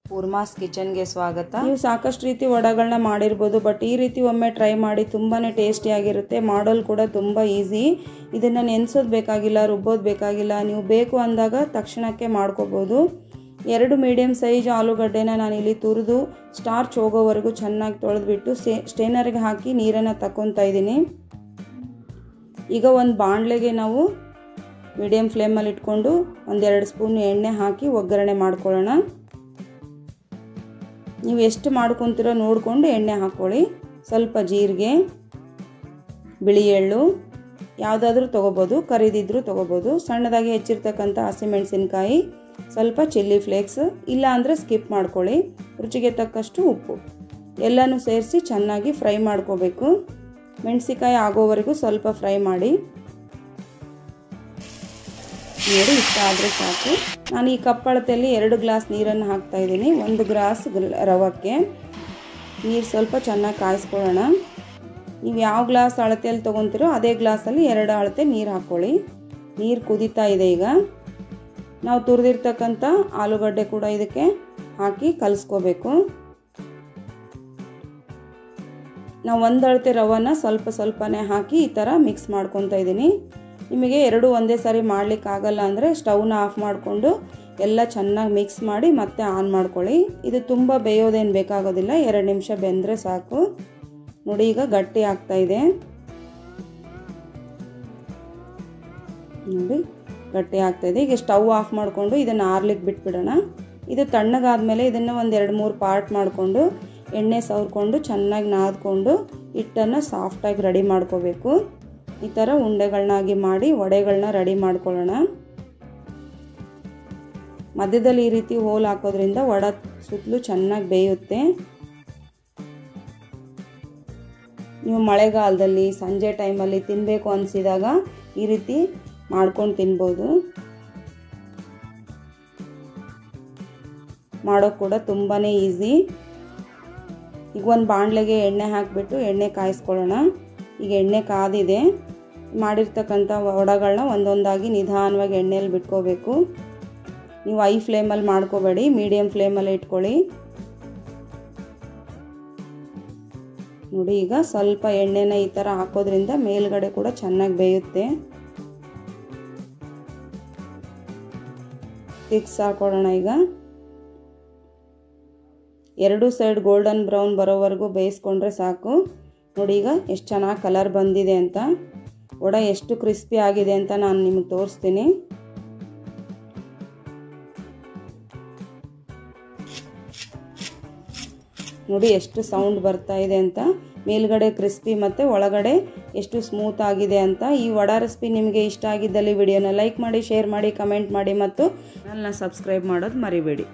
ಪೂರ್ಮಾಸ್ ಕಿಚನ್ಗೆ ಸ್ವಾಗತ. ನೀವು ಸಾಕಷ್ಟು ರೀತಿ ವಡೆಗಳನ್ನ ಮಾಡಿರ್ಬೋದು, ಬಟ್ ಈ ರೀತಿ ಒಮ್ಮೆ ಟ್ರೈ ಮಾಡಿ, ತುಂಬಾ ಟೇಸ್ಟಿಯಾಗಿರುತ್ತೆ. ಮಾಡೋದು ಕೂಡ ತುಂಬ ಈಸಿ. ಇದನ್ನು ನೆನೆಸೋದು ಬೇಕಾಗಿಲ್ಲ, ರುಬ್ಬೋದು ಬೇಕಾಗಿಲ್ಲ. ನೀವು ಬೇಕು ಅಂದಾಗ ತಕ್ಷಣಕ್ಕೆ ಮಾಡ್ಕೋಬೋದು. 2 ಮೀಡಿಯಮ್ ಸೈಜ್ ಆಲೂಗಡ್ಡೆನ ನಾನಿಲ್ಲಿ ತುರಿದು ಸ್ಟಾರ್ಚ್ ಹೋಗೋವರೆಗೂ ಚೆನ್ನಾಗಿ ತೊಳೆದ್ಬಿಟ್ಟು ಸ್ಟೇನರ್ಗೆ ಹಾಕಿ ನೀರನ್ನು ತಗೊತಾ ಇದ್ದೀನಿ. ಈಗ ಒಂದು ಬಾಣಲೆಗೆ ನಾವು ಮೀಡಿಯಮ್ ಫ್ಲೇಮಲ್ಲಿ ಇಟ್ಕೊಂಡು 1-2 ಸ್ಪೂನ್ ಎಣ್ಣೆ ಹಾಕಿ ಒಗ್ಗರಣೆ ಮಾಡ್ಕೊಳ್ಳೋಣ. ನೀವು ಎಷ್ಟು ಮಾಡ್ಕೊತೀರೋ ನೋಡಿಕೊಂಡು ಎಣ್ಣೆ ಹಾಕ್ಕೊಳ್ಳಿ. ಸ್ವಲ್ಪ ಜೀರಿಗೆ, ಬಿಳಿ ಎಳ್ಳು ಯಾವುದಾದ್ರೂ ತೊಗೋಬೋದು, ಕರಿದಿದ್ರೂ ತೊಗೋಬೋದು. ಸಣ್ಣದಾಗಿ ಹೆಚ್ಚಿರ್ತಕ್ಕಂಥ ಹಸಿಮೆಣಸಿನ್ಕಾಯಿ, ಸ್ವಲ್ಪ ಚಿಲ್ಲಿ ಫ್ಲೇಕ್ಸ್, ಇಲ್ಲ ಅಂದರೆ ಸ್ಕಿಪ್ ಮಾಡ್ಕೊಳ್ಳಿ. ರುಚಿಗೆ ತಕ್ಕಷ್ಟು ಉಪ್ಪು ಎಲ್ಲನೂ ಸೇರಿಸಿ ಚೆನ್ನಾಗಿ ಫ್ರೈ ಮಾಡ್ಕೋಬೇಕು. ಮೆಣಸಿಕಾಯಿ ಆಗೋವರೆಗೂ ಸ್ವಲ್ಪ ಫ್ರೈ ಮಾಡಿ. ನೋಡಿ, ಇಷ್ಟ ಆದರೆ ಸಾಕು. ನಾನು ಈ ಕಪ್ ಅಳತೆಯಲ್ಲಿ 2 ಗ್ಲಾಸ್ ನೀರನ್ನು ಹಾಕ್ತಾ ಇದ್ದೀನಿ. 1 ಗ್ಲಾಸ್ ರವಕ್ಕೆ ನೀರು ಸ್ವಲ್ಪ ಚೆನ್ನಾಗಿ ಕಾಯಿಸ್ಕೊಳ್ಳೋಣ. ನೀವು ಯಾವ ಗ್ಲಾಸ್ ಅಳತೆಯಲ್ಲಿ ತೊಗೊತೀರೋ ಅದೇ ಗ್ಲಾಸಲ್ಲಿ 2 ಅಳತೆ ನೀರು ಹಾಕ್ಕೊಳ್ಳಿ. ನೀರು ಕುದೀತಾ ಇದೆ. ಈಗ ನಾವು ತುರಿದಿರ್ತಕ್ಕಂಥ ಆಲೂಗಡ್ಡೆ ಕೂಡ ಇದಕ್ಕೆ ಹಾಕಿ ಕಲಿಸ್ಕೋಬೇಕು. ನಾವು 1 ಅಳತೆ ರವನ ಸ್ವಲ್ಪನೇ ಹಾಕಿ ಈ ಥರ ಮಿಕ್ಸ್ ಮಾಡ್ಕೊತಾ ಇದ್ದೀನಿ. ನಿಮಗೆ 2 ಒಂದೇ ಸಾರಿ ಮಾಡಲಿಕ್ಕಾಗಲ್ಲ ಅಂದರೆ ಸ್ಟವ್ನ ಆಫ್ ಮಾಡಿಕೊಂಡು ಎಲ್ಲ ಚೆನ್ನಾಗಿ ಮಿಕ್ಸ್ ಮಾಡಿ ಮತ್ತೆ ಆನ್ ಮಾಡ್ಕೊಳ್ಳಿ. ಇದು ತುಂಬ ಬೇಯೋದೇನು ಬೇಕಾಗೋದಿಲ್ಲ, 2 ನಿಮಿಷ ಬೆಂದರೆ ಸಾಕು. ನೋಡಿ, ಈಗ ಗಟ್ಟಿ ಆಗ್ತಾ ಇದೆ. ನೋಡಿ, ಗಟ್ಟಿ ಆಗ್ತಾ ಇದೆ. ಈಗ ಸ್ಟವ್ ಆಫ್ ಮಾಡಿಕೊಂಡು ಇದನ್ನು ಆರ್ಲಿಕ್ಕೆ ಬಿಟ್ಬಿಡೋಣ. ಇದು ತಣ್ಣಗಾದ್ಮೇಲೆ ಇದನ್ನು 1-2-3 ಪಾರ್ಟ್ ಮಾಡಿಕೊಂಡು ಎಣ್ಣೆ ಸವರ್ಕೊಂಡು ಚೆನ್ನಾಗಿ ನಾದ್ಕೊಂಡು ಹಿಟ್ಟನ್ನು ಸಾಫ್ಟಾಗಿ ರೆಡಿ ಮಾಡ್ಕೋಬೇಕು. ಈ ಥರ ಉಂಡೆಗಳನ್ನಾಗಿ ಮಾಡಿ ವಡೆಗಳನ್ನ ರೆಡಿ ಮಾಡ್ಕೊಳ್ಳೋಣ. ಮಧ್ಯದಲ್ಲಿ ಈ ರೀತಿ ಹೋಲ್ ಹಾಕೋದ್ರಿಂದ ವಡೆ ಸುತ್ತಲೂ ಚೆನ್ನಾಗಿ ಬೇಯುತ್ತೆ. ನೀವು ಮಳೆಗಾಲದಲ್ಲಿ ಸಂಜೆ ಟೈಮಲ್ಲಿ ತಿನ್ನಬೇಕು ಅನಿಸಿದಾಗ ಈ ರೀತಿ ಮಾಡ್ಕೊಂಡು ತಿನ್ಬೋದು. ಮಾಡೋಕ್ಕೆ ಕೂಡ ತುಂಬಾ ಈಸಿ. ಈಗ ಒಂದು ಬಾಣಲೆಗೆ ಎಣ್ಣೆ ಹಾಕಿಬಿಟ್ಟು ಎಣ್ಣೆ ಕಾಯಿಸ್ಕೊಳ್ಳೋಣ. ಈಗ ಎಣ್ಣೆ ಕಾದಿದೆ. ಮಾಡಿರ್ತಕ್ಕಂಥ ವಡೆಗಳನ್ನ ಒಂದೊಂದಾಗಿ ನಿಧಾನವಾಗಿ ಎಣ್ಣೆಯಲ್ಲಿ ಬಿಟ್ಕೋಬೇಕು. ನೀವು ಹೈ ಫ್ಲೇಮಲ್ಲಿ ಮಾಡ್ಕೋಬೇಡಿ, ಮೀಡಿಯಮ್ ಫ್ಲೇಮಲ್ಲಿ ಇಟ್ಕೊಳ್ಳಿ. ನೋಡಿ, ಈಗ ಸ್ವಲ್ಪ ಎಣ್ಣೆನ ಈ ಥರ ಹಾಕೋದ್ರಿಂದ ಮೇಲ್ಗಡೆ ಕೂಡ ಚೆನ್ನಾಗಿ ಬೇಯುತ್ತೆ. ಫಿಕ್ಸ್ ಹಾಕೊಳ್ಳೋಣ. ಈಗ 2 ಸೈಡ್ ಗೋಲ್ಡನ್ ಬ್ರೌನ್ ಬರೋವರೆಗೂ ಬೇಯಿಸ್ಕೊಂಡ್ರೆ ಸಾಕು. ನೋಡಿ, ಈಗ ಎಷ್ಟು ಚೆನ್ನಾಗಿ ಕಲರ್ ಬಂದಿದೆ ಅಂತ, ವಡೆ ಎಷ್ಟು ಕ್ರಿಸ್ಪಿ ಆಗಿದೆ ಅಂತ ನಾನು ನಿಮಗೆ ತೋರಿಸ್ತೀನಿ. ನೋಡಿ ಎಷ್ಟು ಸೌಂಡ್ ಬರ್ತಾ ಇದೆ ಅಂತ. ಮೇಲ್ಗಡೆ ಕ್ರಿಸ್ಪಿ ಮತ್ತು ಒಳಗಡೆ ಎಷ್ಟು ಸ್ಮೂತ್ ಆಗಿದೆ ಅಂತ. ಈ ವಡೆ ರೆಸಿಪಿ ನಿಮಗೆ ಇಷ್ಟ ಆಗಿದ್ದಲ್ಲಿ ವಿಡಿಯೋನ ಲೈಕ್ ಮಾಡಿ, ಶೇರ್ ಮಾಡಿ, ಕಮೆಂಟ್ ಮಾಡಿ ಮತ್ತು ಚಾನಲ್ನ ಸಬ್ಸ್ಕ್ರೈಬ್ ಮಾಡೋದು ಮರಿಬೇಡಿ.